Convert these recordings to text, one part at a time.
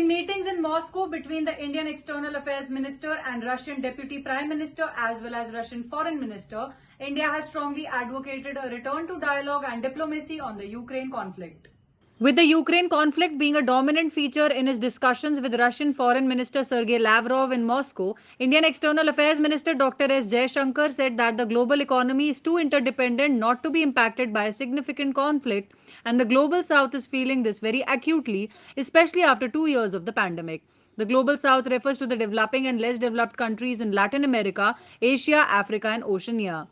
In meetings in Moscow between the Indian External Affairs Minister and Russian Deputy Prime Minister as well as Russian Foreign Minister, India has strongly advocated a return to dialogue and diplomacy on the Ukraine conflict. With the Ukraine conflict being a dominant feature in his discussions with Russian Foreign Minister Sergei Lavrov in Moscow, Indian External Affairs Minister Dr. S. Jaishankar said that the global economy is too interdependent not to be impacted by a significant conflict, and the global south is feeling this very acutely, especially after 2 years of the pandemic. The global south refers to the developing and less developed countries in Latin America, Asia, Africa, and Oceania.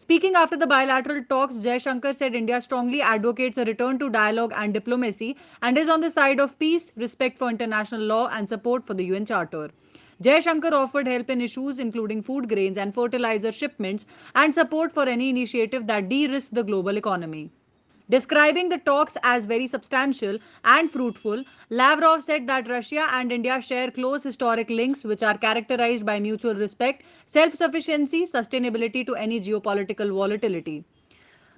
Speaking after the bilateral talks, Jaishankar said India strongly advocates a return to dialogue and diplomacy and is on the side of peace, respect for international law, and support for the UN Charter. Jaishankar offered help in issues including food grains and fertilizer shipments and support for any initiative that de risks the global economy. Describing the talks as very substantial and fruitful, Lavrov said that Russia and India share close historic links which are characterized by mutual respect, self sufficiency, sustainability to any geopolitical volatility.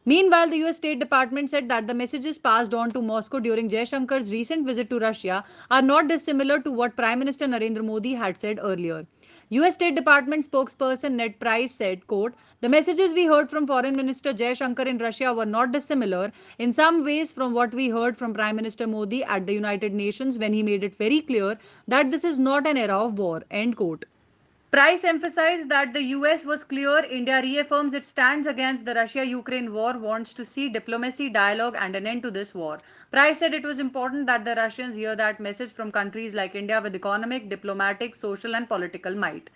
Meanwhile, the US State Department said that the messages passed on to Moscow during Jaishankar's recent visit to Russia are not dissimilar to what Prime Minister Narendra Modi had said earlier. US State Department spokesperson Ned Price said, quote, "The messages we heard from Foreign Minister Jaishankar in Russia were not dissimilar in some ways from what we heard from Prime Minister Modi at the United Nations when he made it very clear that this is not an era of war." End quote. Price emphasized that the US was clear India reaffirms its stance against the Russia Ukraine war, wants to see diplomacy, dialogue, and an end to this war. Price said it was important that the Russians hear that message from countries like India with economic, diplomatic, social, and political might.